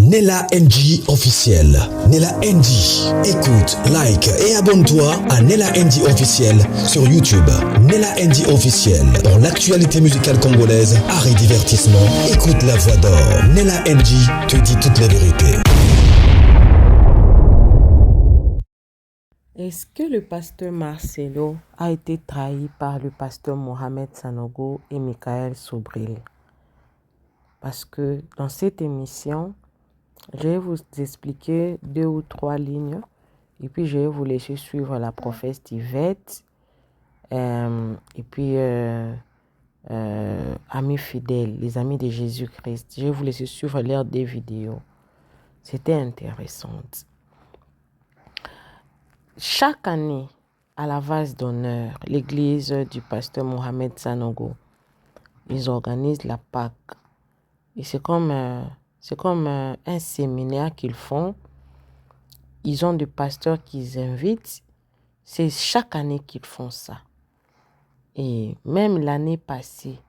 Nella NG officiel. Nella NG. Écoute, like et abonne-toi à Nella NG officiel sur YouTube. Nella NG officiel. Pour l'actualité musicale congolaise, art et divertissement, écoute la voix d'or. Nella NG te dit toute la vérité. Est-ce que le pasteur Marcelo a été trahi par le pasteur Mohamed Sanogo et Michael Sobril? Parce que dans cette émission, je vais vous expliquer 2 ou 3 lignes et puis je vais vous laisser suivre la prophète Yvette et puis amis fidèles, les amis de Jésus-Christ. Je vais vous laisser suivre leurs 2 vidéos. C'était intéressant. Chaque année, à la vase d'honneur, l'église du pasteur Mohamed Sanogo, ils organisent la Pâque. Et c'est comme un séminaire qu'ils font. Ils ont des pasteurs qu'ils invitent. C'est chaque année qu'ils font ça. Et même l'année passée,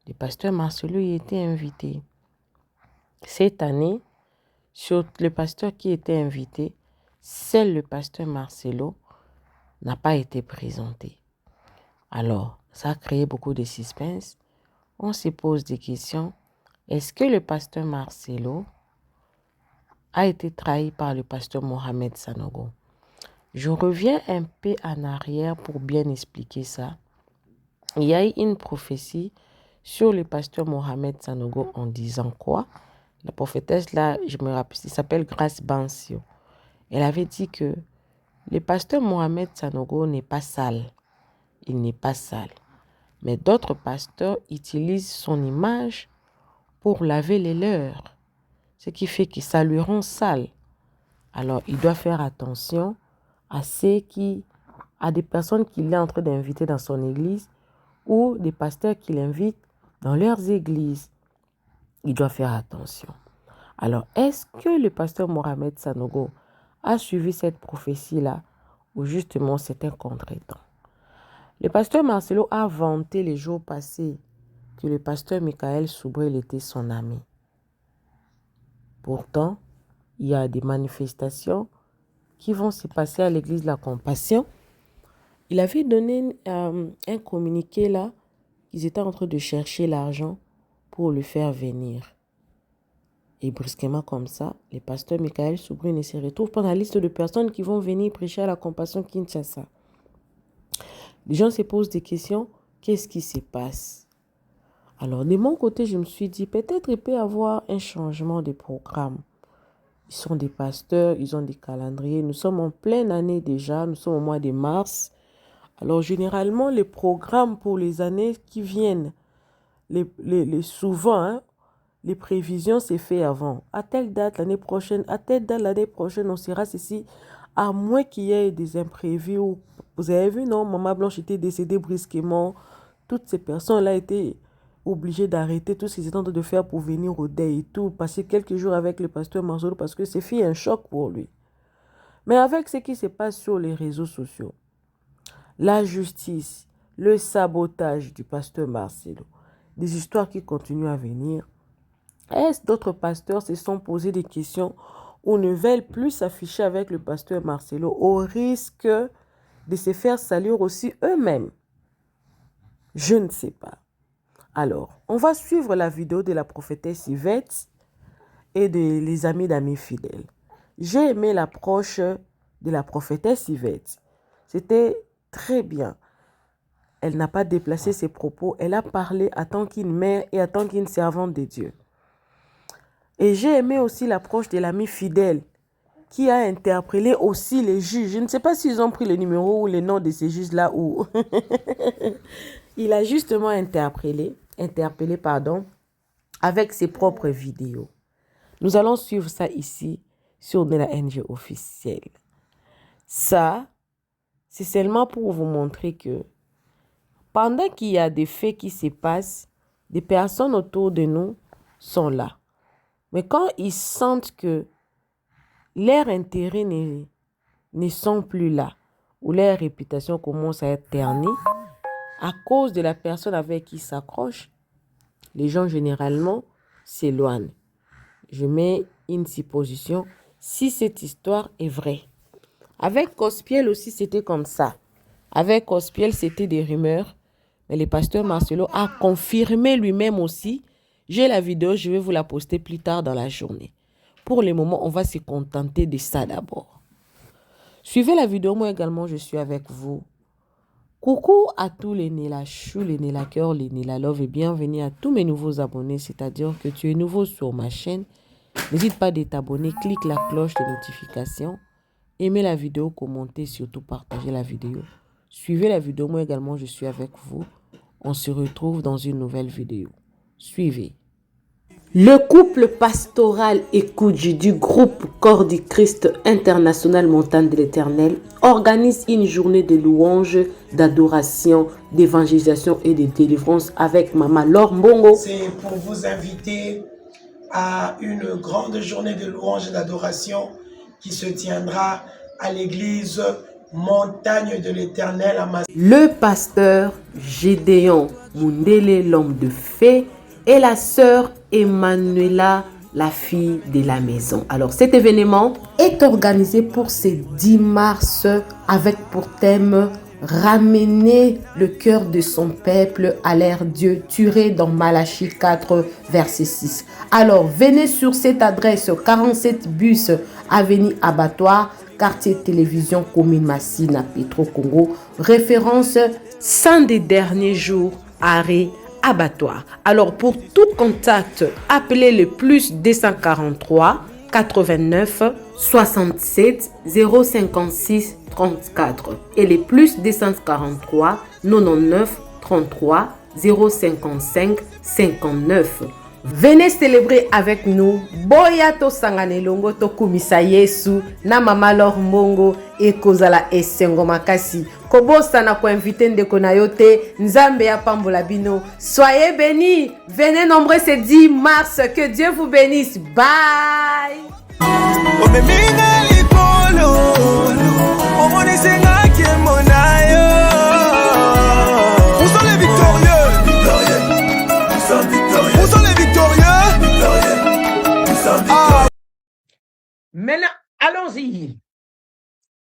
le pasteur Marcelo y était invité. Cette année, sur le pasteur qui était invité, seul le pasteur Marcelo n'a pas été présenté. Alors, ça a créé beaucoup de suspense. On se pose des questions. Est-ce que le pasteur Marcelo a été trahi par le pasteur Mohamed Sanogo? Je reviens un peu en arrière pour bien expliquer ça. Il y a eu une prophétie sur le pasteur Mohamed Sanogo en disant quoi? La prophétesse là, je me rappelle, elle s'appelle Grace Bansio. Elle avait dit que le pasteur Mohamed Sanogo n'est pas sale. Il n'est pas sale. Mais d'autres pasteurs utilisent son image pour laver les leurs. Ce qui fait que ça lui rend sale. Alors, il doit faire attention à des personnes qu'il est en train d'inviter dans son église ou des pasteurs qu'il invite dans leurs églises. Il doit faire attention. Alors, est-ce que le pasteur Mohamed Sanogo a suivi cette prophétie-là ou justement c'est un contretemps? Le pasteur Marcelo a vanté les jours passés que le pasteur Michael Sobril était son ami. Pourtant, il y a des manifestations qui vont se passer à l'église de la Compassion. Il avait donné un communiqué là, qu'ils étaient en train de chercher l'argent pour le faire venir. Et brusquement comme ça, le pasteur Michael Sobril se retrouve dans la liste de personnes qui vont venir prêcher à la Compassion Kinshasa. Les gens se posent des questions, qu'est-ce qui se passe? Alors, de mon côté, je me suis dit, peut-être il peut y avoir un changement de programme. Ils sont des pasteurs, ils ont des calendriers. Nous sommes en pleine année déjà, nous sommes au mois de mars. Alors, généralement, les programmes pour les années qui viennent, souvent, les prévisions, c'est fait avant. À telle date l'année prochaine, à telle date l'année prochaine, on sera ceci. À moins qu'il y ait des imprévus. Vous avez vu, non? Maman Blanche était décédée brusquement. Toutes ces personnes-là étaient obligées d'arrêter tout ce qu'ils étaient en train de faire pour venir au deuil et tout. Passer quelques jours avec le pasteur Marcelo parce que c'est fait un choc pour lui. Mais avec ce qui se passe sur les réseaux sociaux, la justice, le sabotage du pasteur Marcelo, des histoires qui continuent à venir, est-ce d'autres pasteurs se sont posé des questions ou ne veulent plus s'afficher avec le pasteur Marcelo au risque de se faire salir aussi eux-mêmes? Je ne sais pas. Alors, on va suivre la vidéo de la prophétesse Yvette et les amis fidèles. J'ai aimé l'approche de la prophétesse Yvette. C'était très bien. Elle n'a pas déplacé ses propos. Elle a parlé en tant qu'une mère et en tant qu'une servante de Dieu. Et j'ai aimé aussi l'approche de l'ami fidèle qui a interpellé aussi les juges. Je ne sais pas s'ils ont pris le numéro ou les noms de ces juges-là ou... Il a justement interpellé, avec ses propres vidéos. Nous allons suivre ça ici sur Nella NG officiel. Ça, c'est seulement pour vous montrer que pendant qu'il y a des faits qui se passent, des personnes autour de nous sont là. Mais quand ils sentent que leurs intérêts ne sont plus là, ou leur réputation commence à être ternie, à cause de la personne avec qui ils s'accrochent, les gens généralement s'éloignent. Je mets une supposition si cette histoire est vraie. Avec Cospiel aussi, c'était comme ça. Avec Cospiel, c'était des rumeurs. Mais le pasteur Marcelo a confirmé lui-même aussi. J'ai la vidéo, je vais vous la poster plus tard dans la journée. Pour le moment, on va se contenter de ça d'abord. Suivez la vidéo, moi également, je suis avec vous. Coucou à tous les Nela Chou, les Nela Cœur, les Nela Love et bienvenue à tous mes nouveaux abonnés, c'est-à-dire que tu es nouveau sur ma chaîne. N'hésite pas à t'abonner, clique la cloche de notification, aimez la vidéo, commentez, surtout partagez la vidéo. Suivez la vidéo, moi également je suis avec vous. On se retrouve dans une nouvelle vidéo. Suivez. Le couple pastoral Ekoudji du groupe Corps du Christ International Montagne de l'Éternel organise une journée de louanges, d'adoration, d'évangélisation et de délivrance avec Maman Laure Mbongo. C'est pour vous inviter à une grande journée de louanges et d'adoration qui se tiendra à l'église Montagne de l'Éternel à Massy. Le pasteur Gédéon Mundele, l'homme de fée, et la sœur Emmanuela, la fille de la maison. Alors cet événement est organisé pour ce 10 mars avec pour thème ramener le cœur de son peuple à l'ère Dieu, tiré dans Malachie 4, verset 6. Alors venez sur cette adresse 47 bus avenue Abattoir, quartier télévision commune Massina, Petro Congo, référence 100 des derniers jours, arrêt Abattoir. Alors pour tout contact, appelez le plus 243 89 67 056 34 et le plus 243 99 33 055 59. Venez célébrer avec nous. Boya to sangane longo to kumisa Yesu na Mama Laure Mbongo e kozala esengo makasi. Kobosa na ko inviter ndeko na yote Nzambe ya pambola bino. Soyez bénis. Venez nombreux ce 10 mars. Que Dieu vous bénisse. Bye. Maintenant, allons-y.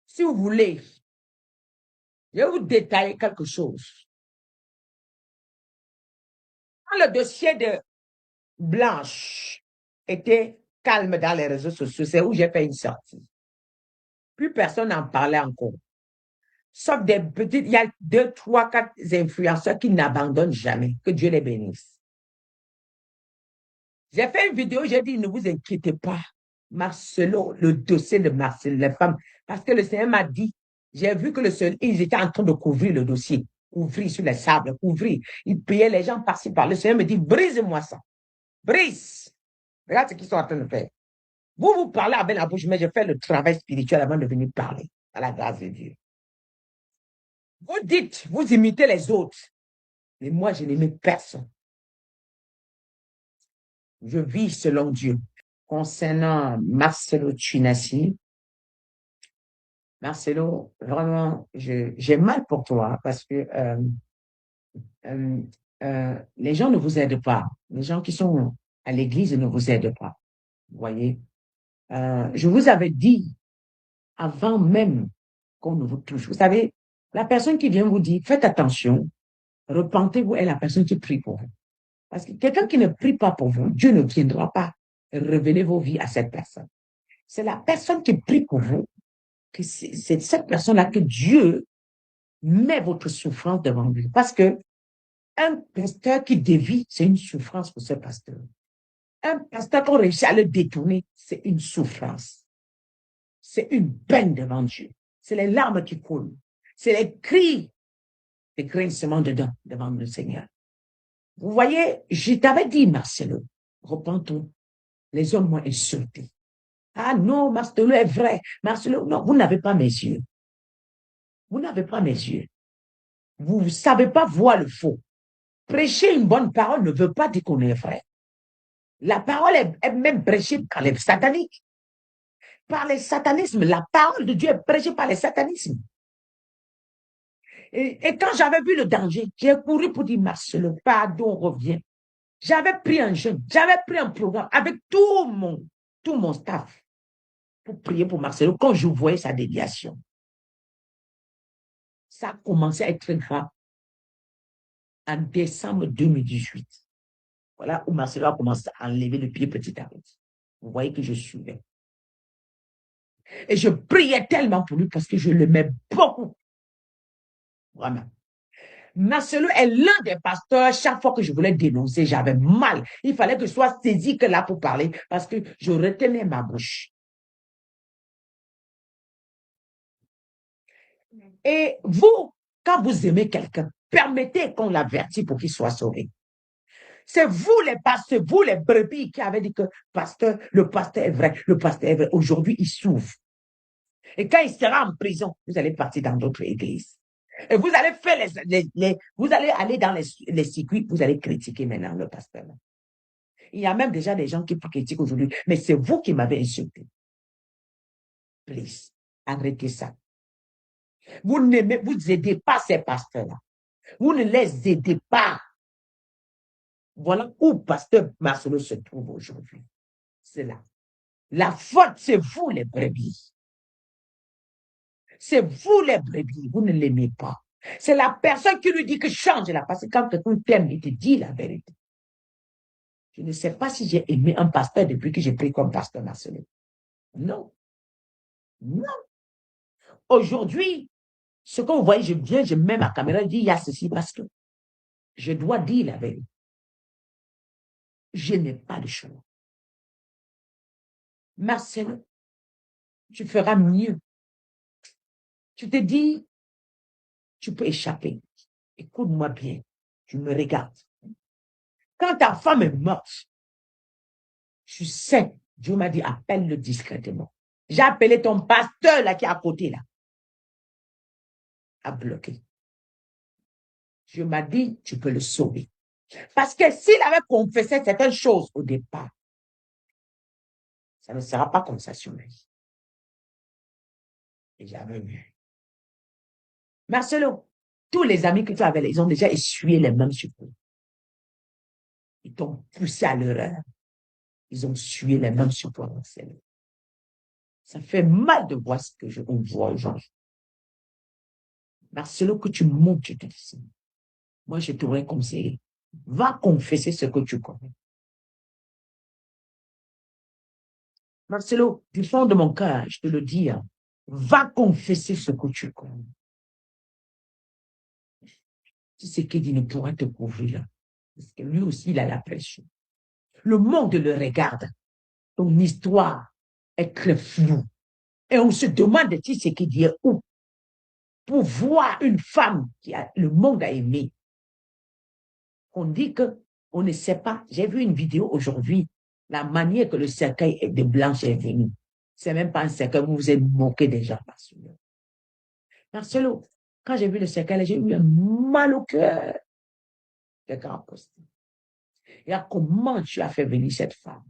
Si vous voulez, je vais vous détailler quelque chose. Quand le dossier de Blanche était calme dans les réseaux sociaux, c'est où j'ai fait une sortie. Plus personne n'en parlait encore. Sauf des petites, il y a 2, 3, 4 influenceurs qui n'abandonnent jamais. Que Dieu les bénisse. J'ai fait une vidéo, j'ai dit, ne vous inquiétez pas. Marcelo, le dossier de Marcelo, les femmes, parce que le Seigneur m'a dit, j'ai vu que ils étaient en train de couvrir le dossier, couvrir sur les sables, couvrir. Ils payaient les gens par-ci, par. Le Seigneur me dit, brise-moi ça. Brise. Regarde ce qu'ils sont en train de faire. Vous parlez avec la bouche, mais je fais le travail spirituel avant de venir parler, à la grâce de Dieu. Vous dites, vous imitez les autres, mais moi, je n'imite personne. Je vis selon Dieu. Concernant Marcelo Tchunassi, Marcelo, vraiment, j'ai mal pour toi parce que les gens ne vous aident pas. Les gens qui sont à l'église ne vous aident pas. Vous voyez, je vous avais dit avant même qu'on ne vous touche. Vous savez, la personne qui vient vous dire, faites attention, repentez-vous est la personne qui prie pour vous. Parce que quelqu'un qui ne prie pas pour vous, Dieu ne viendra pas revenez vos vies à cette personne. C'est la personne qui prie pour vous, que c'est cette personne-là que Dieu met votre souffrance devant lui. Parce que un pasteur qui dévie, c'est une souffrance pour ce pasteur. Un pasteur qui réussit à le détourner, c'est une souffrance. C'est une peine devant Dieu. C'est les larmes qui coulent. C'est les cris, les grincements dedans, devant le Seigneur. Vous voyez, je t'avais dit, Marcelo, repentons. Les hommes m'ont insulté. Ah non, Marcelo est vrai. Marcelo, non, vous n'avez pas mes yeux. Vous n'avez pas mes yeux. Vous ne savez pas voir le faux. Prêcher une bonne parole ne veut pas dire qu'on est vrai. La parole est même prêchée par les sataniques. Par les satanismes. La parole de Dieu est prêchée par les satanismes. Et quand j'avais vu le danger, j'ai couru pour dire, Marcelo, pardon, reviens. J'avais pris un jeûne, j'avais pris un programme avec tout mon tout mon staff pour prier pour Marcelo. Quand je voyais sa déviation, ça a commencé à être grave en décembre 2018. Voilà où Marcelo a commencé à enlever le pied petit à petit. Vous voyez que je suivais. Et je priais tellement pour lui parce que je l'aimais beaucoup. Vraiment. Marcelo est l'un des pasteurs, chaque fois que je voulais dénoncer, j'avais mal. Il fallait que je sois saisi que là pour parler parce que je retenais ma bouche. Et vous, quand vous aimez quelqu'un, permettez qu'on l'avertisse pour qu'il soit sauvé. C'est vous les pasteurs, vous les brebis qui avez dit que pasteur, le pasteur est vrai, le pasteur est vrai. Aujourd'hui, il s'ouvre. Et quand il sera en prison, vous allez partir dans d'autres églises. Et vous allez faire vous allez aller dans les circuits, vous allez critiquer maintenant le pasteur. Il y a même déjà des gens qui critiquent aujourd'hui, mais c'est vous qui m'avez insulté. Please, arrêtez ça. Vous aidez pas ces pasteurs-là. Vous ne les aidez pas. Voilà où pasteur Marcelo se trouve aujourd'hui. C'est là. La faute, c'est vous les brebis. C'est vous les brebis. Vous ne l'aimez pas. C'est la personne qui lui dit que change là. Parce que quand quelqu'un t'aime, il te dit la vérité. Je ne sais pas si j'ai aimé un pasteur depuis que j'ai pris comme pasteur Marcelo. Non. Non. Aujourd'hui, ce que vous voyez, je mets ma caméra, je dis, il y a ceci parce que je dois dire la vérité. Je n'ai pas de choix. Marcelo, tu feras mieux. Tu te dis, tu peux échapper. Écoute-moi bien, tu me regardes. Quand ta femme est morte, tu sais, Dieu m'a dit, appelle-le discrètement. J'ai appelé ton pasteur là qui est à côté là, à bloquer. Dieu m'a dit, tu peux le sauver. Parce que s'il avait confessé certaines choses au départ, ça ne sera pas comme ça sur lui. Et j'avais vu. Marcelo, tous les amis que tu avais, ils ont déjà essuyé les mêmes sur toi. Ils t'ont poussé à l'erreur. Ils ont essuyé les mêmes sur toi, Marcelo. Ça fait mal de voir ce que on voit aujourd'hui. Marcelo, que tu montes, tu te dis. Moi, je t'aurais conseillé. Va confesser ce que tu connais. Marcelo, du fond de mon cœur, je te le dis, hein, va confesser ce que tu connais. C'est ce qu'il dit, ne pourra te couvrir. Parce que lui aussi, il a la pression. Le monde le regarde. Ton histoire est très floue. Et on se demande si ce qu'il dit est où. Pour voir une femme le monde a aimé. On dit que on ne sait pas. J'ai vu une vidéo aujourd'hui, la manière que le cercueil de Blanche est venu. C'est même pas un cercueil, vous vous êtes moqué des gens. Marcelo, quand j'ai vu le cercueil, j'ai eu un mal au cœur. Le grand poste. Et comment tu as fait venir cette femme?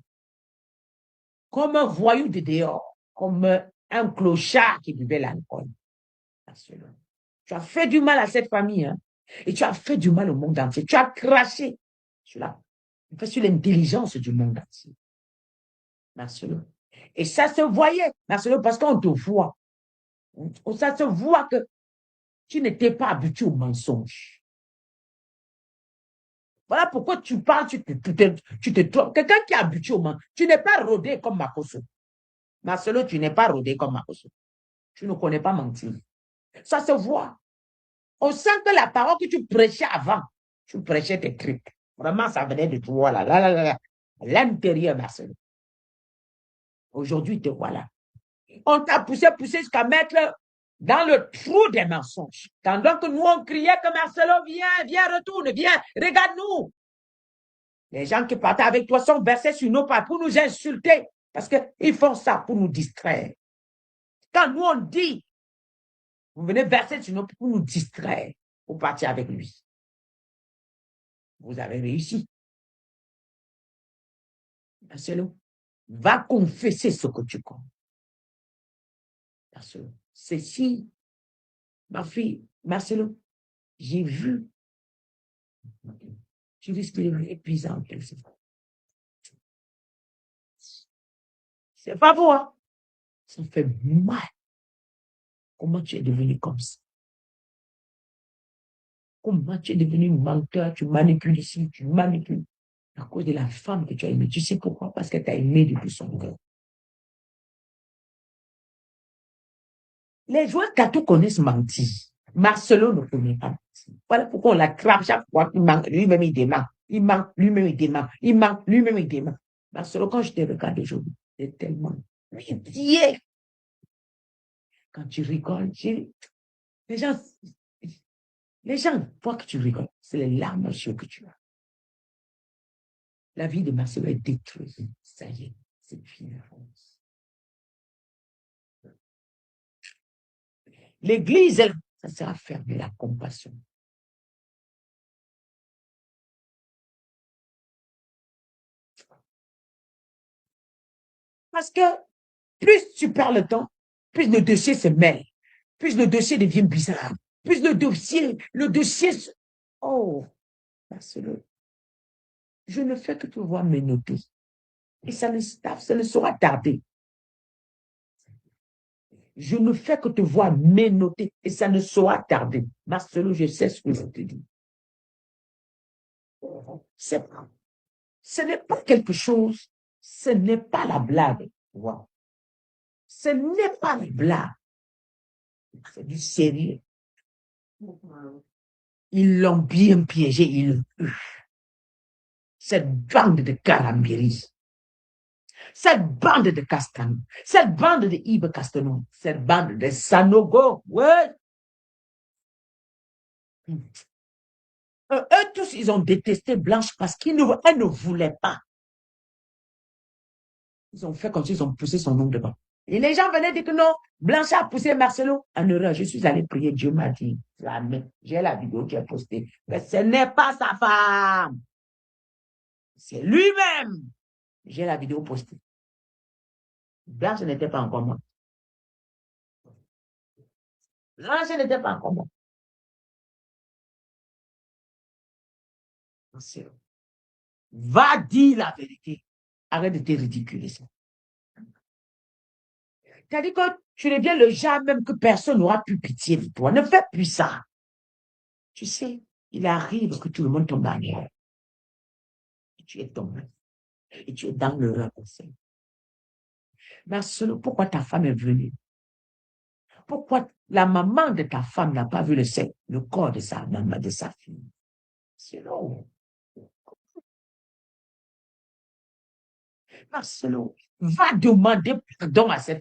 Comme un voyou de dehors, comme un clochard qui buvait l'alcool. Tu as fait du mal à cette famille, hein? Et tu as fait du mal au monde entier. Tu as craché sur l'intelligence du monde entier. Marcelo. Et ça se voyait, Marcelo, parce qu'on te voit. Ça se voit que tu n'étais pas habitué au mensonge. Voilà pourquoi tu parles, tu te trompes. Quelqu'un qui est habitué au mensonge, tu n'es pas rodé comme Makoso. Marcelo, tu n'es pas rodé comme Makoso. Tu ne connais pas mentir. Ça se voit. On sent que la parole que tu prêchais avant, tu prêchais tes trucs. Vraiment, ça venait de toi, là, à l'intérieur, Marcelo. Aujourd'hui, te voilà. On t'a poussé jusqu'à mettre dans le trou des mensonges. Tandis que nous, on criait que Marcelo, viens, retourne, viens, regarde-nous. Les gens qui partaient avec toi sont versés sur nos pas pour nous insulter. Parce qu'ils font ça pour nous distraire. Quand nous, on dit, vous venez verser sur nos pas pour nous distraire, pour partir avec lui. Vous avez réussi. Marcelo, va confesser ce que tu connais. Marcelo, ceci, ma fille, Marcelo, j'ai vu. Tu risques de épuisant quelque chose. C'est pas vous, hein? Ça fait mal. Comment tu es devenu comme ça? Comment tu es devenu menteur? Tu manipules ici, tu manipules. À cause de la femme que tu as aimée. Tu sais pourquoi? Parce que tu as aimé depuis son cœur. Les joueurs Katou connaissent mentir. Marcelo ne connaît pas mentir. Voilà pourquoi on l'attrape chaque fois qu'il ment. Lui-même, il dément. Il ment, lui-même, il dément. Il ment, lui-même, il dément. Marcelo, quand je te regarde aujourd'hui, c'est tellement pitié. Quand tu rigoles, les gens, les gens voient que tu rigoles. C'est les larmes aux yeux que tu as. La vie de Marcelo est détruite. Ça y est, c'est fini. L'église, elle, ça sert à fermer la compassion. Parce que plus tu perds le temps, plus le dossier se mêle, plus le dossier devient bizarre, plus le dossier, oh, Marcelo, je ne fais que te voir me noter. Et ça ne sera tarder. Je ne fais que te voir me noter et ça ne sera tarder. Marcelo, je sais ce que je te dis. Ce n'est pas quelque chose, ce n'est pas la blague. Wow. Ce n'est pas la blague. C'est du sérieux. Ils l'ont bien piégé, ils l'ont eu. Cette bande de Carambéry, cette bande de Castanou, cette bande de Ibe Castanou, cette bande de Sanogo, ouais. Eux tous, ils ont détesté Blanche parce qu'elle ne voulait pas. Ils ont fait comme s'ils ont poussé son nom devant. Et les gens venaient dire que non, Blanche a poussé Marcelo en erreur. Je suis allé prier, Dieu m'a dit, jamais. J'ai la vidéo qui est postée. Mais ce n'est pas sa femme. C'est lui-même. J'ai la vidéo postée. Blanche n'était pas encore morte. Blanche n'était pas encore morte. Va dire la vérité. Arrête de te ridiculiser. C'est-à-dire que tu deviens le genre même que personne n'aura plus pitié de toi. Ne fais plus ça. Tu sais, il arrive que tout le monde tombe en erreur. Et tu es tombé. Et tu es dans l'erreur aussi. Marcelo, pourquoi ta femme est venue? Pourquoi la maman de ta femme n'a pas vu le corps de sa maman, de sa fille? Sinon, Marcelo, va demander pardon à ce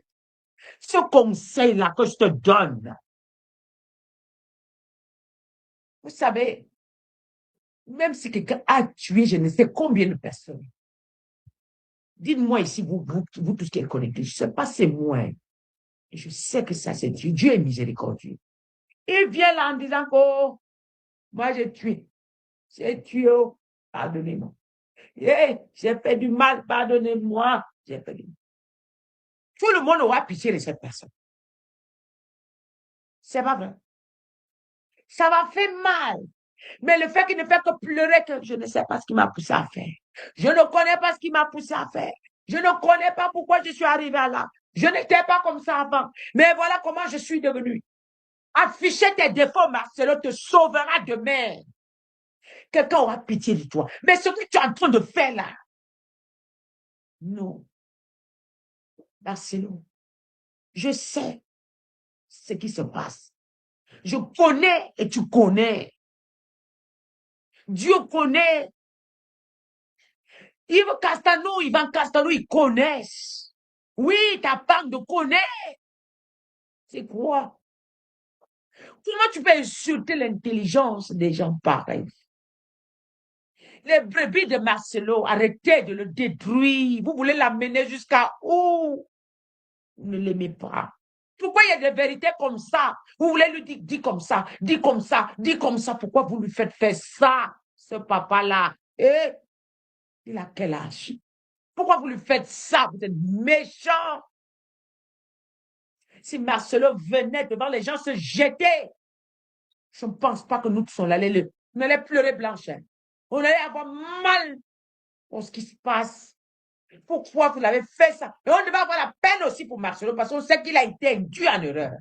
conseil-là que je te donne. Vous savez, même si quelqu'un a tué je ne sais combien de personnes, dites-moi ici, vous tous qui êtes connectés, je ne sais pas, c'est moi. Et je sais que ça, c'est Dieu. Dieu est miséricordieux. Il vient là en disant que oh, moi j'ai tué. J'ai tué, oh, pardonnez-moi. Hey, j'ai fait du mal, pardonnez-moi. J'ai fait du mal. Tout le monde aura pitié de cette personne. C'est pas vrai. Ça m'a fait mal. Mais le fait qu'il ne fait que pleurer, que je ne sais pas ce qui m'a poussé à faire. Je ne connais pas ce qui m'a poussé à faire. Je ne connais pas pourquoi je suis arrivé là. Je n'étais pas comme ça avant. Mais voilà comment je suis devenu. Afficher tes défauts, Marcelo, te sauvera demain. Quelqu'un aura pitié de toi. Mais ce que tu es en train de faire là, non. Marcelo, je sais ce qui se passe. Je connais et tu connais. Dieu connaît. Yves Castanou, Ivan Castanou, ils connaissent. Oui, ta bande connaît. C'est quoi? Comment tu peux insulter l'intelligence des gens pareils? Les brebis de Marcelo, arrêtez de le détruire. Vous voulez l'amener jusqu'à où? Vous ne l'aimez pas. Pourquoi il y a des vérités comme ça? Vous voulez lui dire, dis comme ça, dis comme ça, dis comme ça. Pourquoi vous lui faites faire ça, ce papa-là? Et il a quel âge? Pourquoi vous lui faites ça? Vous êtes méchant. Si Marcelo venait devant les gens se jeter, je ne pense pas que nous tous on allait pleurer Blanche. On allait avoir mal pour ce qui se passe. Pourquoi vous l'avez fait ça? Et on devait avoir aussi pour Marcelo parce qu'on sait qu'il a été induit en erreur.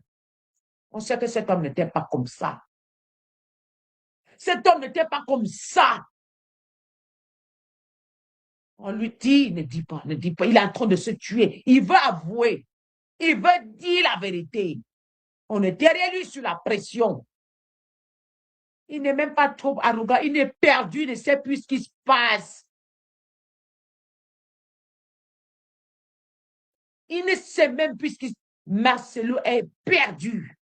On sait que cet homme n'était pas comme ça. Cet homme n'était pas comme ça. On lui dit, ne dis pas, ne dis pas. Il est en train de se tuer. Il veut avouer. Il veut dire la vérité. On est derrière lui sur la pression. Il n'est même pas trop arrogant. Il est perdu. Il ne sait plus ce qui se passe. Il ne sait même plus ce qui se passe. Marcelo est perdu.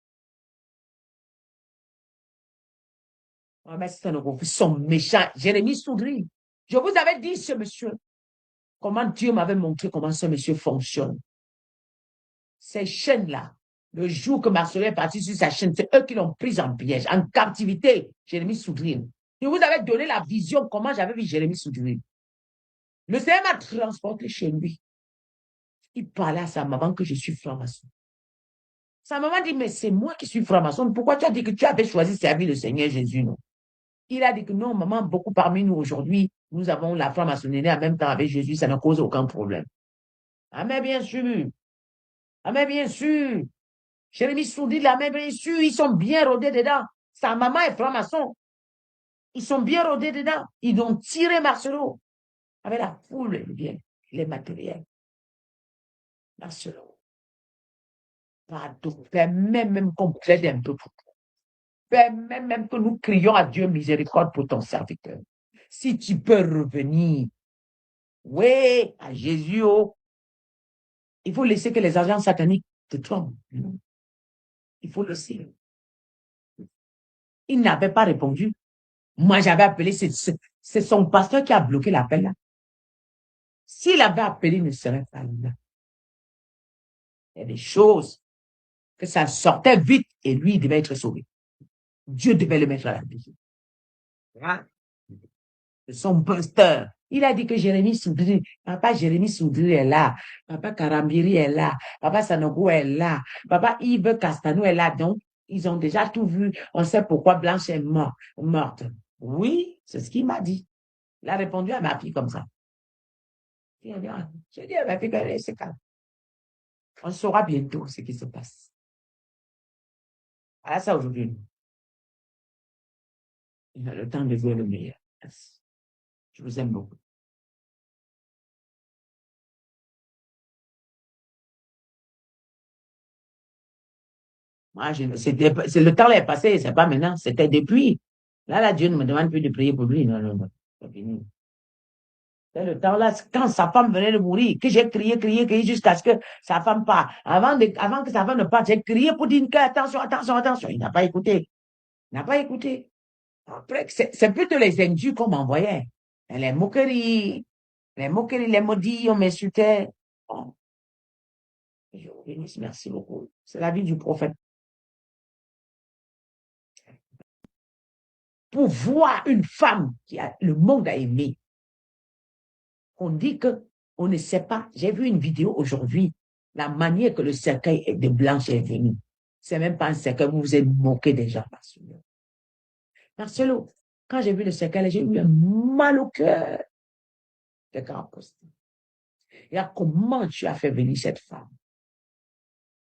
Ils sont méchants. Jérémie Soudry. Je vous avais dit, ce monsieur, comment Dieu m'avait montré comment ce monsieur fonctionne. Ces chaînes-là, le jour que Marcelo est parti sur sa chaîne, c'est eux qui l'ont pris en piège, en captivité, Jérémie Soudry. Je vous avais donné la vision, comment j'avais vu Jérémie Soudry. Le Seigneur m'a transporté chez lui. Il parlait à sa maman que je suis franc-maçon. Sa maman dit, mais c'est moi qui suis franc-maçon. Pourquoi tu as dit que tu avais choisi servir le Seigneur Jésus, non? Il a dit que non, maman, beaucoup parmi nous aujourd'hui, nous avons la franc-maçonnerie en même temps avec Jésus, ça ne cause aucun problème. Ah, mais bien sûr. Ah, mais bien sûr. Jérémie Soudry, la même bien sûr, ils sont bien rodés dedans. Sa maman est franc-maçon. Ils sont bien rodés dedans. Ils ont tiré Marcelo avec la foule, les biens, les matériels. Marcelo. Pardon. Permets même qu'on plaide un peu pour toi. Permets même que nous crions à Dieu miséricorde pour ton serviteur. Si tu peux revenir, oui, à Jésus, oh, il faut laisser que les agents sataniques te trompent. Il faut laisser. Il n'avait pas répondu. Moi, j'avais appelé, c'est son pasteur qui a bloqué l'appel là. S'il avait appelé, il ne serait pas là. Il y a des choses que ça sortait vite et lui, il devait être sauvé. Dieu devait le mettre à la prison. Hein? Son pasteur. Il a dit que Jérémie Soudry, papa Jérémie Soudry est là, papa Karambiri est là, papa Sanogo est là, papa Yves Castano est là. Donc, ils ont déjà tout vu. On sait pourquoi Blanche est morte. Oui, c'est ce qu'il m'a dit. Il a répondu à ma fille comme ça. J'ai dit à ma fille, c'est calme. On saura bientôt ce qui se passe. Voilà ça aujourd'hui. Il a le temps de voir le meilleur. Je vous aime beaucoup. Moi, le temps est passé, c'est pas maintenant, c'était depuis. Là, Dieu ne me demande plus de prier pour lui. Non, non, non, c'est fini. C'est le temps là, quand sa femme venait de mourir, que j'ai crié jusqu'à ce que sa femme parte. Avant que sa femme ne parte, j'ai crié pour dire que attention, attention, attention. Il n'a pas écouté. Il n'a pas écouté. Après, c'est plutôt les indus qu'on m'envoyait. Les moqueries, les maudits, on m'insultait. Bon. Je vous bénisse, merci beaucoup. C'est la vie du prophète. Pour voir une femme le monde a aimé, on dit que on ne sait pas. J'ai vu une vidéo aujourd'hui, la manière que le cercueil de Blanche est venu. C'est même pas un cercueil, vous vous êtes moqué des gens, Marcelo. Marcelo, quand j'ai vu le cercueil, j'ai eu un mal au cœur. De grand poste. Et comment tu as fait venir cette femme?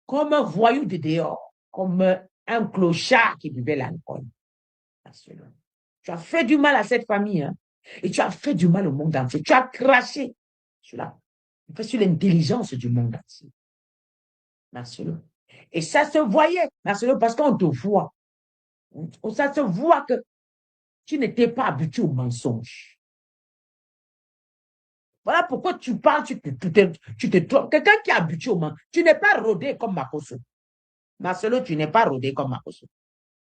Comme un voyou de dehors, comme un clochard qui buvait l'alcool. Tu as fait du mal à cette famille, hein? Et tu as fait du mal au monde entier. Tu as craché sur l'intelligence du monde entier. Marcelo. Et ça se voyait, Marcelo, parce qu'on te voit. Ça se voit que tu n'étais pas habitué au mensonge. Voilà pourquoi tu parles, tu te trompes. Quelqu'un qui est habitué au mensonge, tu n'es pas rodé comme Makoso. Marcelo, tu n'es pas rodé comme Makoso.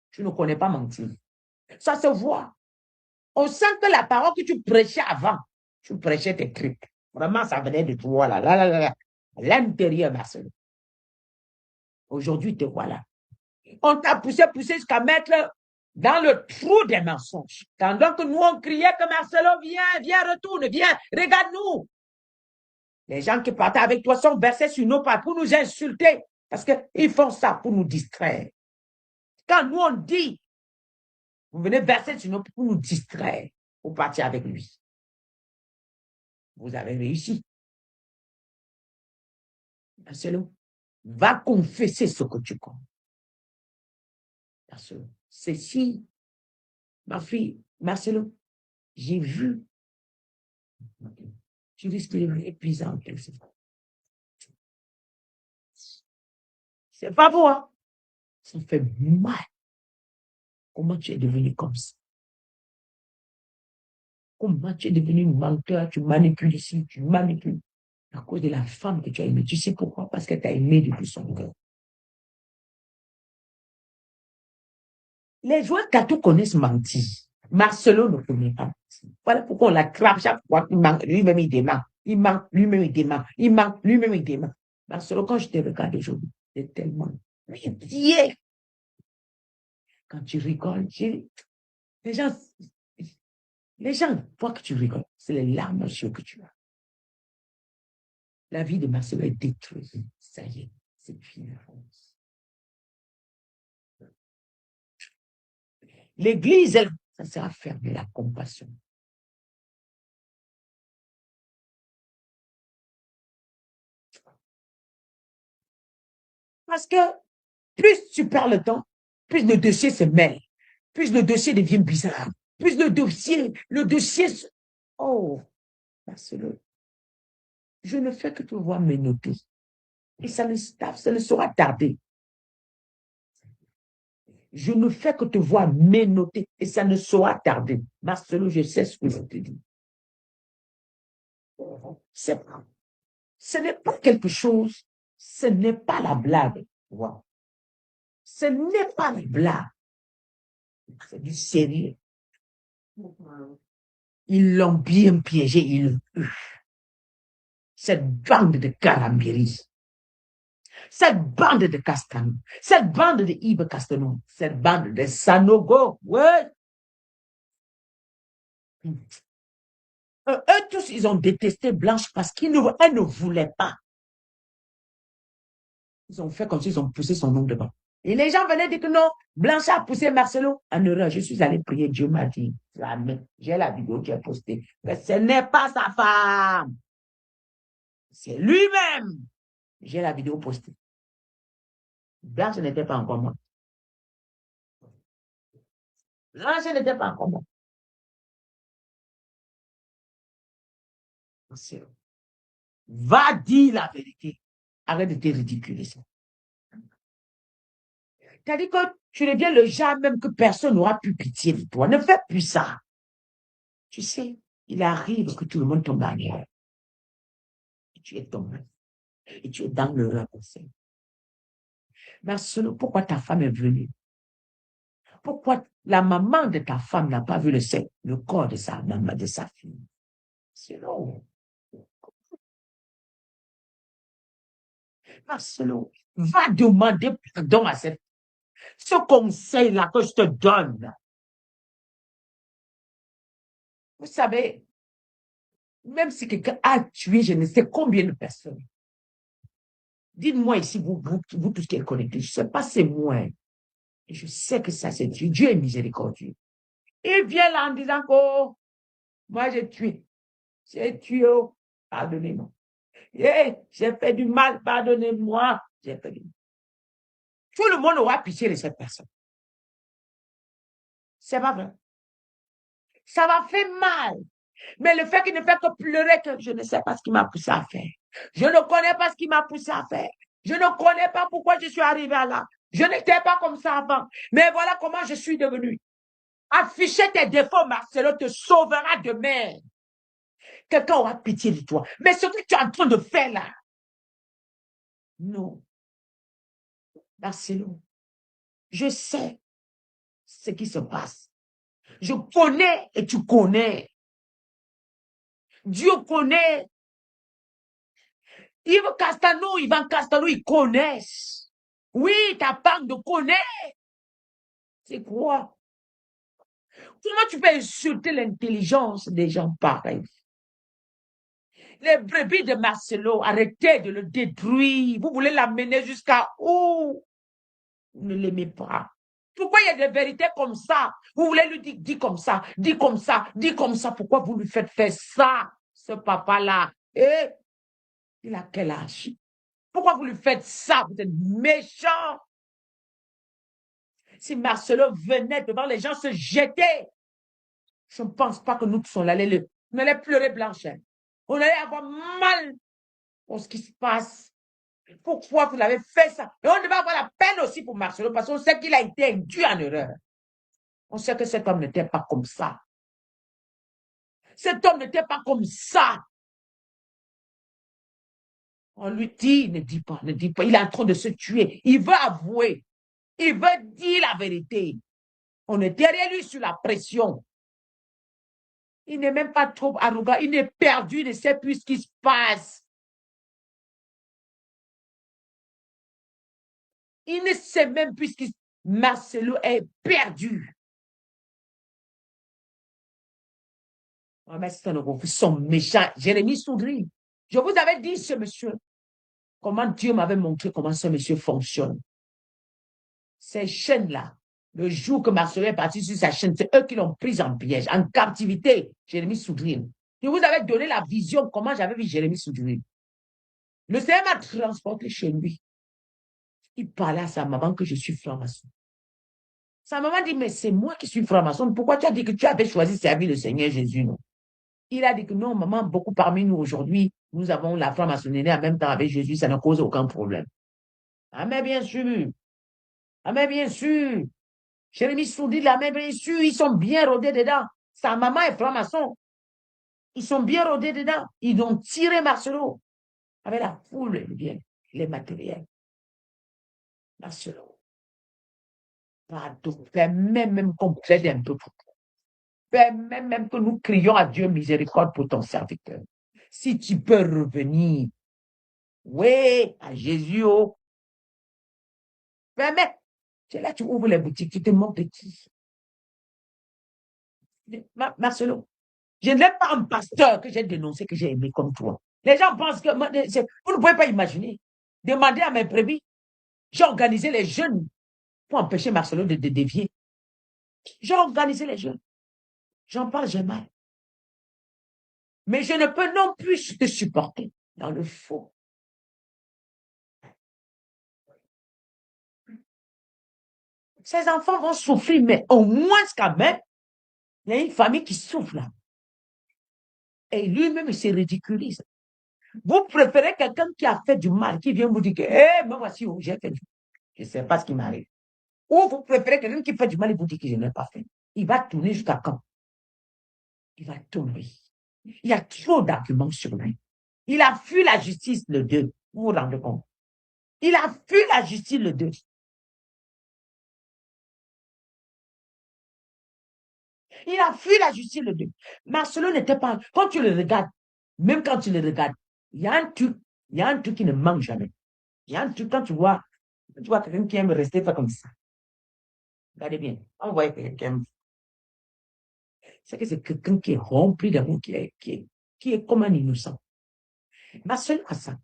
Tu ne connais pas mentir. Ça se voit. On sent que la parole que tu prêchais avant, tu prêchais tes trucs. Vraiment, ça venait de toi, là, à l'intérieur, Marcelo. Aujourd'hui, te voilà. On t'a poussé jusqu'à mettre dans le trou des mensonges. Pendant que nous, on criait que Marcelo, viens, retourne, viens, regarde-nous. Les gens qui partaient avec toi sont versés sur nos pas pour nous insulter. Parce qu'ils font ça pour nous distraire. Quand nous, on dit, vous venez verser sur nos pas pour nous distraire, pour partir avec lui. Vous avez réussi. Marcelo, va confesser ce que tu connais. Marcelo, c'est si, ma fille, Marcelo, j'ai vu, tu risques de devenir épuisant. C'est pas beau, hein? Ça fait mal. Comment tu es devenu comme ça? Comment tu es devenu menteur? Tu manipules ici, tu manipules. À cause de la femme que tu as aimée. Tu sais pourquoi? Parce que tu as aimé depuis son cœur. Les joueurs Katou connaissent mentir. Marcelo ne connaît pas mentir. Voilà pourquoi on l'attrape chaque fois qu'il ment. Lui-même, il dément. Il ment, lui-même, il dément. Il ment, lui-même, il dément. Marcelo, quand je te regarde aujourd'hui, c'est tellement pitié. Quand tu rigoles, les gens, les gens voient que tu rigoles. C'est les larmes aux yeux que tu as. La vie de Marcelo est détruite. Ça y est, c'est fini. L'église, elle, ça sert à faire de la compassion. Parce que plus tu perds le temps, plus le dossier se mêle, plus le dossier devient bizarre, plus le dossier, oh, Marcelo, je ne fais que te voir me noter. Et ça ne sera tarder. Je ne fais que te voir me noter et ça ne sera tarder. Marcelo, je sais ce que je te dis. Ce n'est pas quelque chose, ce n'est pas la blague. Wow. Ce n'est pas la blague. C'est du sérieux. Ils l'ont bien piégé, ils l'ont eu. Cette bande de Carambéry, cette bande de Castanou, cette bande de Yves Castanou, cette bande de Sanogo, ouais. Eux tous, ils ont détesté Blanche parce qu'elle ne voulait pas. Ils ont fait comme s'ils ont poussé son nom devant. Et les gens venaient dire que non, Blanche a poussé Marcelo en erreur. Je suis allé prier, Dieu m'a dit, j'ai la vidéo qui est postée. Mais ce n'est pas sa femme. C'est lui-même. J'ai la vidéo postée. Blanche n'était pas encore morte. Blanche n'était pas encore morte. Va dire la vérité. Arrête de te ridiculiser. C'est-à-dire que tu deviens le genre même que personne n'aura plus pitié de toi. Ne fais plus ça. Tu sais, il arrive que tout le monde tombe en erreur. Et tu es tombé. Et tu es dans le passé. Marcelo, pourquoi ta femme est venue? Pourquoi la maman de ta femme n'a pas vu le corps de sa maman, de sa fille? Sinon, Marcelo, va demander pardon à ce conseil-là que je te donne. Vous savez, même si quelqu'un a tué je ne sais combien de personnes, dites-moi ici, vous tous qui êtes connectés, je ne sais pas, c'est moi. Et je sais que ça, c'est Dieu. Dieu est miséricordieux. Il vient là en disant que oh, moi, j'ai tué. J'ai tué, oh, pardonnez-moi. Hey, j'ai fait du mal, pardonnez-moi. J'ai fait du mal. Tout le monde aura pitié de cette personne. C'est pas vrai. Ça m'a fait mal. Mais le fait qu'il ne fait que pleurer, que je ne sais pas ce qui m'a poussé à faire. Je ne connais pas ce qui m'a poussé à faire. Je ne connais pas pourquoi je suis arrivé là. Je n'étais pas comme ça avant. Mais voilà comment je suis devenu. Afficher tes défauts, Marcelo, te sauvera demain. Quelqu'un aura pitié de toi. Mais ce que tu es en train de faire là, non. Marcelo, je sais ce qui se passe. Je connais et tu connais. Dieu connaît. Yves Castanou, Ivan Castanou, ils connaissent. Oui, ta bande connaît. C'est quoi? Comment tu peux insulter l'intelligence des gens pareils? Les brebis de Marcelo, arrêtez de le détruire. Vous voulez l'amener jusqu'à où? Vous ne l'aimez pas. Pourquoi il y a des vérités comme ça? Vous voulez lui dire, dis comme ça, dis comme ça, dis comme ça. Pourquoi vous lui faites faire ça, ce papa-là? Et il a quel âge? Pourquoi vous lui faites ça? Vous êtes méchant. Si Marcelo venait devant les gens se jeter, je ne pense pas que nous tous on allait pleurer blanche. On allait avoir mal pour ce qui se passe. Pourquoi vous l'avez fait ça? Et on devait avoir la peine aussi pour Marcelo parce qu'on sait qu'il a été induit en erreur. On sait que cet homme n'était pas comme ça. Cet homme n'était pas comme ça. On lui dit, ne dis pas, ne dis pas. Il est en train de se tuer. Il veut avouer. Il veut dire la vérité. On est derrière lui sur la pression. Il n'est même pas trop arrogant. Il est perdu. Il ne sait plus ce qui se passe. Il ne sait même plus ce qui se passe. Marcelo est perdu. Ils sont méchants. Jérémie Soudry. Je vous avais dit, ce monsieur, comment Dieu m'avait montré comment ce monsieur fonctionne. Ces chaînes-là, le jour que Marcelo est parti sur sa chaîne, c'est eux qui l'ont pris en piège, en captivité. Jérémie Soudry. Je vous avais donné la vision, comment j'avais vu Jérémie Soudry. Le Seigneur m'a transporté chez lui. Il parlait à sa maman que je suis franc-maçon. Sa maman dit, mais c'est moi qui suis franc-maçon. Pourquoi tu as dit que tu avais choisi de servir le Seigneur Jésus, non? Il a dit que non, maman, beaucoup parmi nous aujourd'hui, nous avons la franc-maçonnerie en même temps avec Jésus, ça ne cause aucun problème. Ah, mais bien sûr. Ah, mais bien sûr. Jérémie Soudry, la même bien sûr, ils sont bien rodés dedans. Sa maman est franc-maçon. Ils sont bien rodés dedans. Ils ont tiré Marcelo avec la foule, les matériels. Marcelo. Pardon. Même qu'on plaide un peu pour toi. Même que nous crions à Dieu miséricorde pour ton serviteur. Si tu peux revenir, oui, à Jésus, oh. Mais, c'est là que tu ouvres les boutiques, tu te moques de qui? Marcelo, je n'ai pas un pasteur que j'ai dénoncé, que j'ai aimé comme toi. Les gens pensent que, vous ne pouvez pas imaginer. Demandez à mes brebis, j'ai organisé les jeunes pour empêcher Marcelo de dévier. J'ai organisé les jeunes. J'en parle, j'ai mal. Mais je ne peux non plus te supporter dans le faux. Ces enfants vont souffrir, mais au moins quand même, il y a une famille qui souffre là. Et lui-même, il se ridiculise. Vous préférez quelqu'un qui a fait du mal, qui vient vous dire que, me voici où j'ai fait du mal. Je ne sais pas ce qui m'arrive. Ou vous préférez quelqu'un qui fait du mal et vous dit que je n'ai pas fait. Il va tourner jusqu'à quand? Il va tomber. Il y a trop d'arguments sur lui. Il a fui la justice le 2. Vous vous rendez compte? Il a fui la justice le 2. Il a fui la justice le 2. Marcelo n'était pas... Quand tu le regardes, même quand tu le regardes, il y a un truc qui ne manque jamais. Il y a un truc, quand tu vois quelqu'un qui aime rester pas comme ça. Regardez bien. On voit quelqu'un. C'est que c'est quelqu'un qui est rempli d'amour, qui est comme un innocent. Marcelo a ça.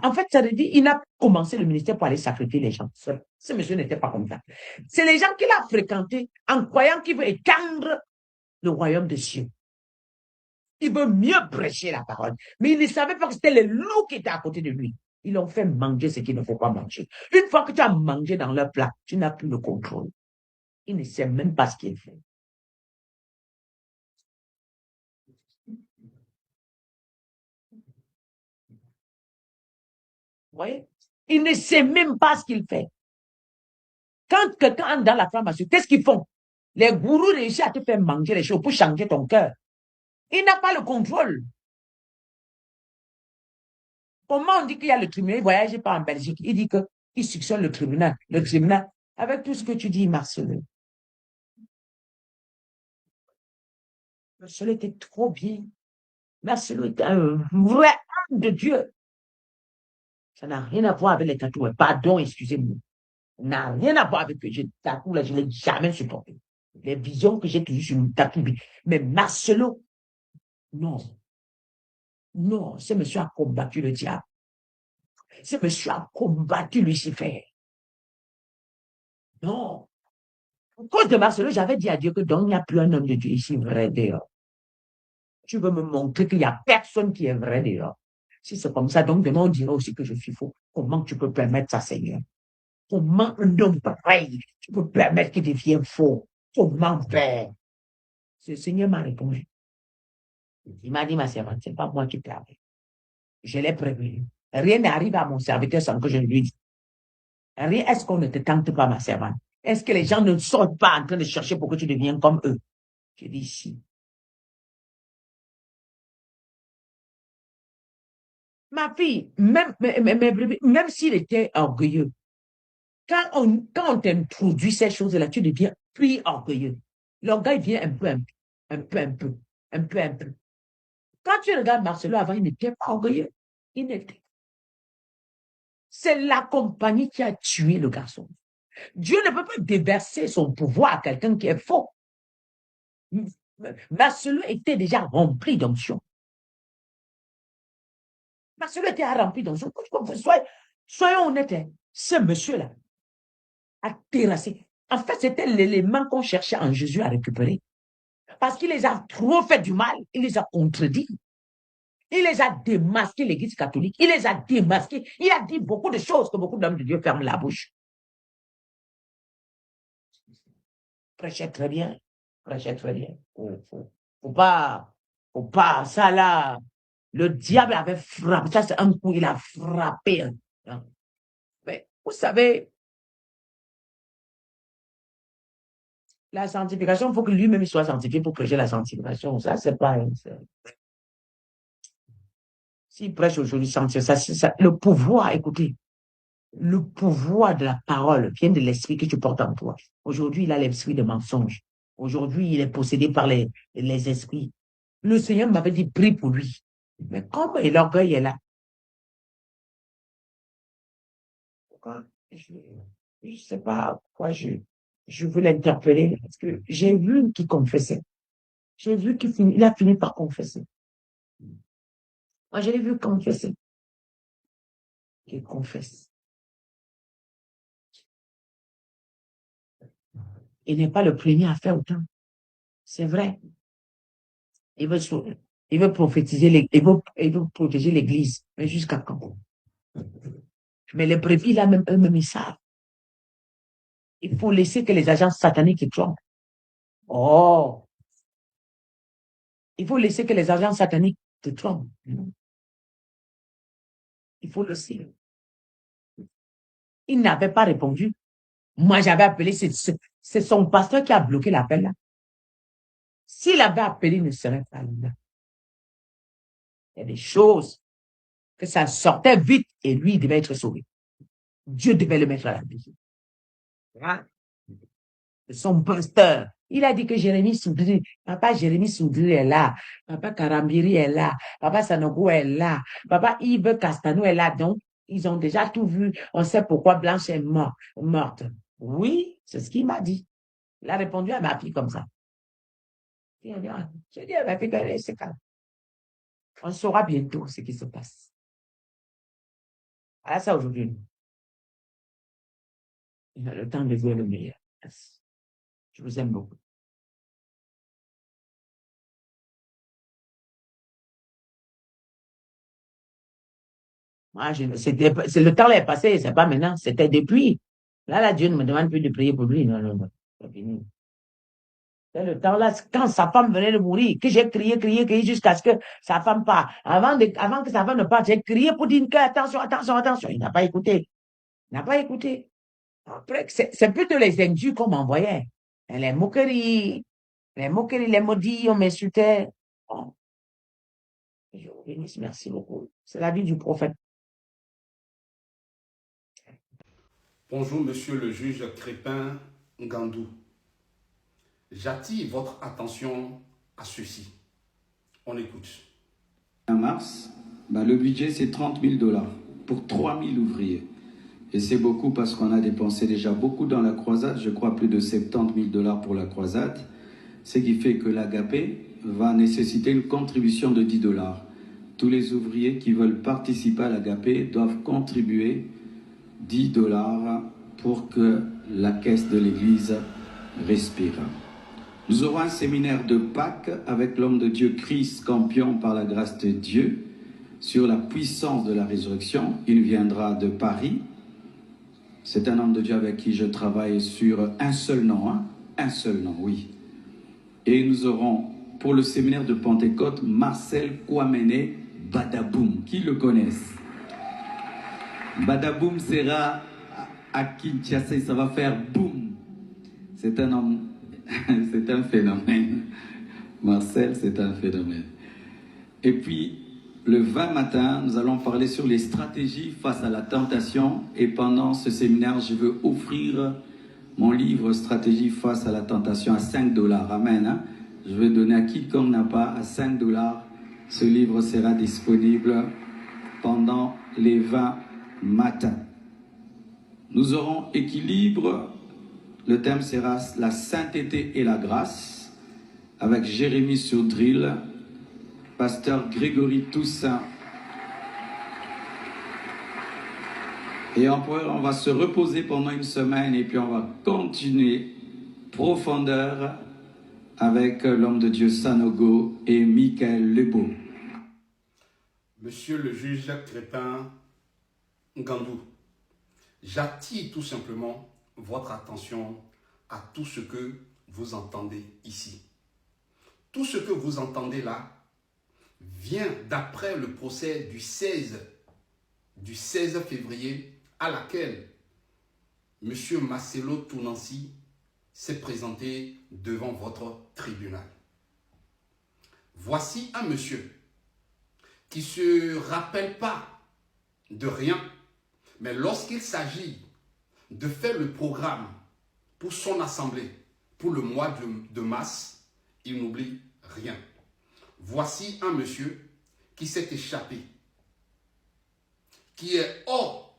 En fait, ça veut dire il n'a commencé le ministère pour aller sacrifier les gens. Ce monsieur n'était pas comme ça. C'est les gens qu'il a fréquentés en croyant qu'il veut étendre le royaume des cieux. Il veut mieux prêcher la parole. Mais il ne savait pas que c'était les loups qui étaient à côté de lui. Ils l'ont fait manger ce qu'il ne faut pas manger. Une fois que tu as mangé dans leur plat, tu n'as plus le contrôle. Il ne sait même pas ce qu'il fait. Vous voyez? Il ne sait même pas ce qu'il fait. Quand quelqu'un entre dans la franc-maçonnerie, qu'est-ce qu'ils font? Les gourous réussissent à te faire manger les choses pour changer ton cœur. Il n'a pas le contrôle. Comment on dit qu'il y a le tribunal? Il ne voyage pas en Belgique. Il dit qu'il suctionne le tribunal. Le tribunal, avec tout ce que tu dis, Marcelo. Marcelo était trop bien. Marcelo était un vrai homme de Dieu. Ça n'a rien à voir avec les tatouages. Pardon, excusez-moi. Ça n'a rien à voir avec les tatouages. Là, je ne l'ai jamais supporté. Les visions que j'ai toujours sur le tatou. Mais Marcelo, non. Non, ce monsieur a combattu le diable. Ce monsieur a combattu Lucifer. Non. À cause de Marcelo, j'avais dit à Dieu que donc il n'y a plus un homme de Dieu ici vrai dehors. Tu veux me montrer qu'il n'y a personne qui est vrai dehors. Si c'est comme ça, donc demain on dirait aussi que je suis faux. Comment tu peux permettre ça, Seigneur? Comment un homme pareil, tu peux permettre qu'il devienne faux? Comment faire? Ce Seigneur m'a répondu. Il m'a dit, ma servante, ce n'est pas moi qui t'ai appelé. Je l'ai prévenu. Rien n'arrive à mon serviteur sans que je lui dise. Rien, est-ce qu'on ne te tente pas, ma servante? Est-ce que les gens ne sont pas en train de chercher pour que tu deviennes comme eux? Je dis si. Ma fille, même s'il était orgueilleux, quand on t'introduit ces choses-là, tu deviens plus orgueilleux. L'orgueil vient un peu. Quand tu regardes Marcelo avant, il n'était pas orgueilleux. Il n'était. C'est la compagnie qui a tué le garçon. Dieu ne peut pas déverser son pouvoir à quelqu'un qui est faux. Marcelo était déjà rempli d'onction. Marcelo était rempli d'onction. Soyons honnêtes, hein, ce monsieur-là a terrassé. En fait, c'était l'élément qu'on cherchait en Jésus à récupérer. Parce qu'il les a trop fait du mal, il les a contredits. Il les a démasqués, l'Église catholique. Il les a démasqués. Il a dit beaucoup de choses que beaucoup d'hommes de Dieu ferment la bouche. Prêchait très bien. Prêchait très bien. Faut pas, ça là. Le diable avait frappé. Ça, c'est un coup, il a frappé. Hein. Mais vous savez, la sanctification, il faut que lui-même soit sanctifié pour prêcher la sanctification. Ça, c'est pas. S'il prêche aujourd'hui sanctification, le pouvoir, écoutez, le pouvoir de la parole vient de l'esprit que tu portes en toi. Aujourd'hui, il a l'esprit de mensonge. Aujourd'hui, il est possédé par les esprits. Le Seigneur m'avait dit, prie pour lui. Mais comme l'orgueil est là, je ne sais pas pourquoi je veux l'interpeller, parce que j'ai vu qu'il confessait. J'ai vu qu'il a fini par confesser. Moi, je l'ai vu confesser. Il confesse. Il n'est pas le premier à faire autant. C'est vrai. Il veut prophétiser, il veut protéger l'Église. Mais jusqu'à quand? Mais les brebis, là, même eux-mêmes, ils savent. Il faut laisser que les agents sataniques trompent. Oh! Il faut laisser que les agents sataniques te trompent. Il faut le laisser. Il n'avait pas répondu. Moi, j'avais appelé, c'est son pasteur qui a bloqué l'appel là. S'il avait appelé, il ne serait pas là. Il y a des choses que ça sortait vite et lui, il devait être sauvé. Dieu devait le mettre à la vie. Hein? Son pasteur, il a dit que Jérémie Soudri, papa Jérémie Soudri est là, papa Karambiri est là, papa Sanogo est là, papa Yves Castano est là. Donc, ils ont déjà tout vu. On sait pourquoi Blanche est morte. Oui, c'est ce qu'il m'a dit. Il a répondu à ma fille comme ça. J'ai dit à ma fille, c'est calme. On saura bientôt ce qui se passe. Voilà ça aujourd'hui. Il a le temps de voir le meilleur. Je vous aime beaucoup. Moi, le temps est passé, c'est pas maintenant, c'était depuis. Là, Dieu ne me demande plus de prier pour lui. Non, c'est fini. C'est le temps là, quand sa femme venait de mourir, que j'ai crié jusqu'à ce que sa femme parte. Avant que sa femme ne parte, j'ai crié pour dire que attention. Il n'a pas écouté. Après, c'est plutôt les injures qu'on m'envoyait. Les moqueries, les maudits, on m'insultait. Bon. Je vous bénisse, merci beaucoup. C'est la vie du prophète. Bonjour, monsieur le juge Crépin Ngandou. J'attire votre attention à ceci. On écoute. En mars, le budget c'est 30 000 $ pour 3 000 ouvriers. Et c'est beaucoup parce qu'on a dépensé déjà beaucoup dans la croisade, je crois plus de 70 000 $ pour la croisade, ce qui fait que l'Agapé va nécessiter une contribution de 10 $. Tous les ouvriers qui veulent participer à l'Agapé doivent contribuer 10 $ pour que la caisse de l'église respire. Nous aurons un séminaire de Pâques avec l'homme de Dieu Chris Campion par la grâce de Dieu. sur la puissance de la résurrection. Il viendra de Paris. C'est un homme de Dieu avec qui je travaille sur un seul nom, hein? Un seul nom, oui. Et nous aurons pour le séminaire de Pentecôte Marcel Kouamene Badaboum. Qui le connaissent? Badaboum sera à Kinshasa, ça va faire boum. C'est un homme, c'est un phénomène. Marcel, c'est un phénomène. Et puis, le 20 matin, nous allons parler sur les stratégies face à la tentation. Et pendant ce séminaire, je veux offrir mon livre Stratégie face à la tentation à 5 $. Amen. Hein? Je vais donner à quiconque n'a pas à 5 $. Ce livre sera disponible pendant les 20 matins. Nous aurons équilibre. Le thème sera la sainteté et la grâce avec Jérémie Sourdril, pasteur Grégory Toussaint. Et on va se reposer pendant une semaine et puis on va continuer profondeur avec l'homme de Dieu Sanogo et Michael Lebeau. Monsieur le juge Crépin Ngandou, j'attire tout simplement votre attention à tout ce que vous entendez ici. Tout ce que vous entendez là vient d'après le procès du 16 février à laquelle M. Marcelo Tounansi s'est présenté devant votre tribunal. Voici un monsieur qui ne se rappelle pas de rien, mais lorsqu'il s'agit de faire le programme pour son assemblée, pour le mois de mars, il n'oublie rien. Voici un monsieur qui s'est échappé, qui est hors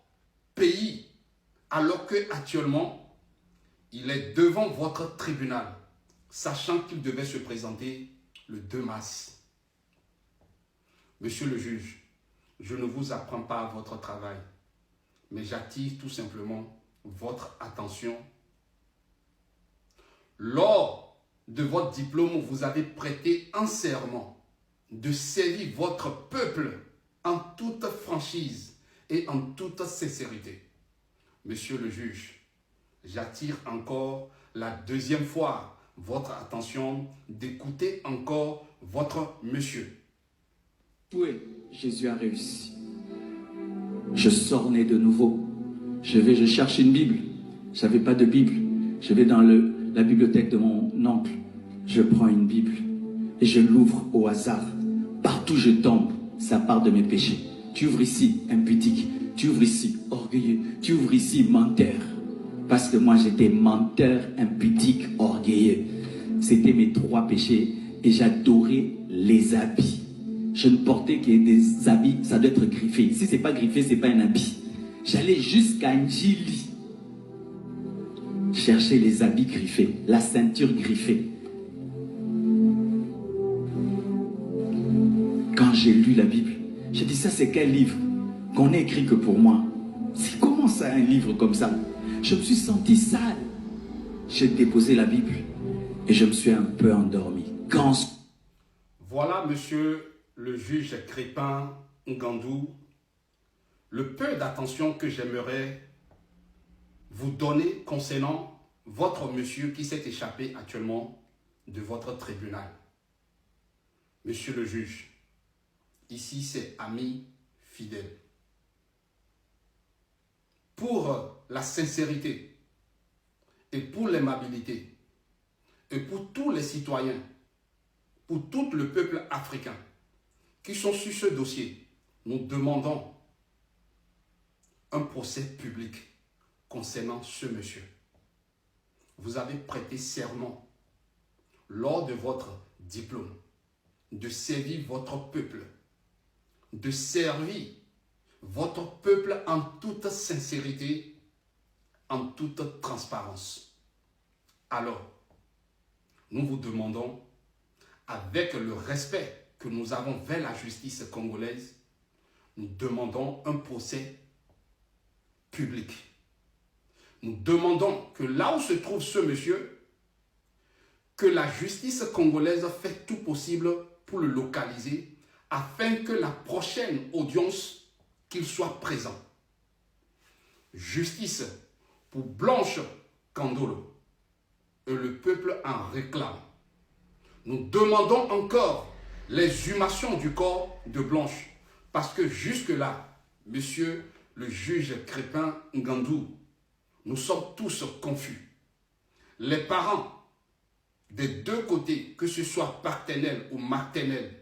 pays, alors qu'actuellement, il est devant votre tribunal, sachant qu'il devait se présenter le 2 mars. Monsieur le juge, je ne vous apprends pas à votre travail, mais j'attire tout simplement votre attention. Lors de votre diplôme, vous avez prêté un serment de servir votre peuple en toute franchise et en toute sincérité. Monsieur le juge, j'attire encore la deuxième fois votre attention d'écouter encore votre monsieur. Oui, Jésus a réussi. Je sors né de nouveau. Je cherche une Bible. Je n'avais pas de Bible. Je vais dans la bibliothèque de mon oncle. Je prends une Bible et je l'ouvre au hasard. Partout où je tombe, ça part de mes péchés. Tu ouvres ici, impudique. Tu ouvres ici, orgueilleux. Tu ouvres ici, menteur. Parce que moi, j'étais menteur, impudique, orgueilleux. C'était mes 3 péchés et j'adorais les habits. Je ne portais que des habits, ça doit être griffé. Si ce n'est pas griffé, ce n'est pas un habit. J'allais jusqu'à Njili chercher les habits griffés, la ceinture griffée. Quand j'ai lu la Bible, j'ai dit, ça c'est quel livre qu'on n'a écrit que pour moi? C'est comment ça, un livre comme ça? Je me suis senti sale. J'ai déposé la Bible et je me suis un peu endormi. Voilà, monsieur le juge Crépin Ngandou, le peu d'attention que j'aimerais vous donner concernant votre monsieur qui s'est échappé actuellement de votre tribunal. Monsieur le juge, ici c'est ami fidèle. Pour la sincérité et pour l'aimabilité et pour tous les citoyens, pour tout le peuple africain qui sont sur ce dossier, nous demandons un procès public concernant ce monsieur. Vous avez prêté serment lors de votre diplôme de servir votre peuple, de servir votre peuple en toute sincérité, en toute transparence. Alors, nous vous demandons, avec le respect que nous avons vers la justice congolaise, nous demandons un procès public. Nous demandons que là où se trouve ce monsieur, que la justice congolaise fait tout possible pour le localiser afin que la prochaine audience, qu'il soit présent. Justice pour Blanche Kandolo. Et le peuple en réclame. Nous demandons encore l'exhumation du corps de Blanche. Parce que jusque-là, monsieur le juge Crépin Ngandou, nous sommes tous confus. Les parents des deux côtés, que ce soit paternel ou maternel,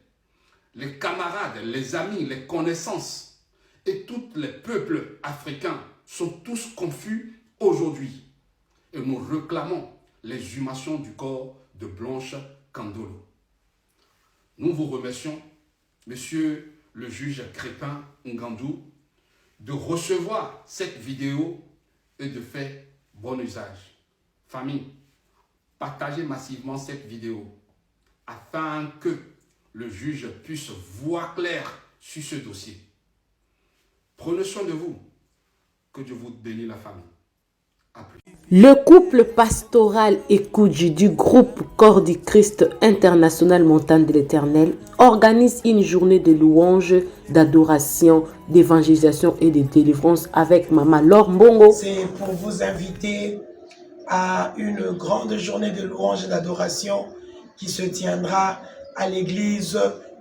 les camarades, les amis, les connaissances et tous les peuples africains sont tous confus aujourd'hui. Et nous réclamons l'exhumation du corps de Blanche Kandolo. Nous vous remercions, monsieur le juge Crépin Ngandou, de recevoir cette vidéo et de faire bon usage. Famille, partagez massivement cette vidéo afin que le juge puisse voir clair sur ce dossier. Prenez soin de vous. Que Dieu vous bénisse la famille. À plus. Le couple pastoral Ekoudji du groupe Corps du Christ International Montagne de l'Éternel organise une journée de louange, d'adoration, d'évangélisation et de délivrance avec Maman Laure Mbongo. C'est pour vous inviter à une grande journée de louange et d'adoration qui se tiendra à l'église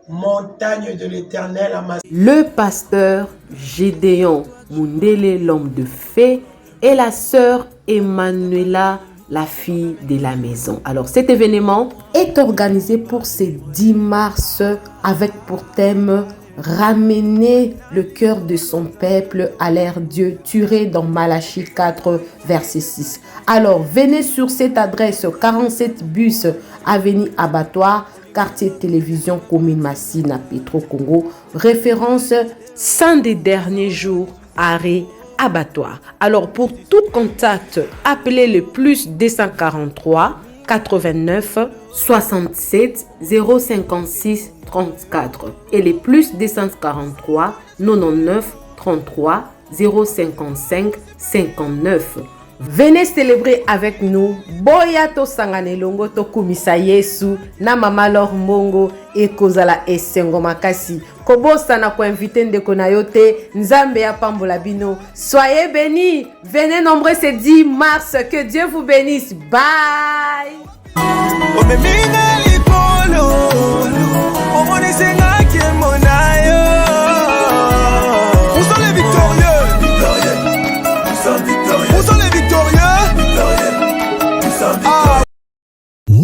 Montagne de l'Éternel à Massy. Le pasteur Gédéon Mundele, l'homme de fée, et la sœur Emmanuela, la fille de la maison. Alors cet événement est organisé pour ce 10 mars avec pour thème ramener le cœur de son peuple à l'ère Dieu, tiré dans Malachie 4 verset 6. Alors venez sur cette adresse 47 bus avenue Abattoir, quartier télévision commune Massina Petro Congo, référence 100 des derniers jours, arrêt Abattoir. Alors pour tout contact, appelez le plus 243 89 67 056 34 et les plus 243 99 33 055 59. Venez célébrer avec nous. Boya to sangane longo to kumisa Yesu na Mama Laure Mbongo e kozala esengo makasi. Kobosa na ko inviter ndeko na yote Nzambe ya pambola bino. Soyez bénis. Venez nombreux ce 10 mars. Que Dieu vous bénisse. Bye.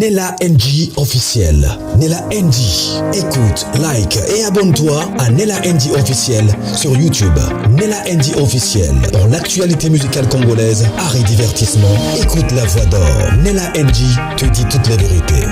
Nella NG officiel. Nella NG. Écoute, like et abonne-toi à Nella NG officiel sur YouTube. Nella NG officiel. Pour l'actualité musicale congolaise, art et divertissement, écoute la voix d'or. Nella NG te dit toutes les vérités.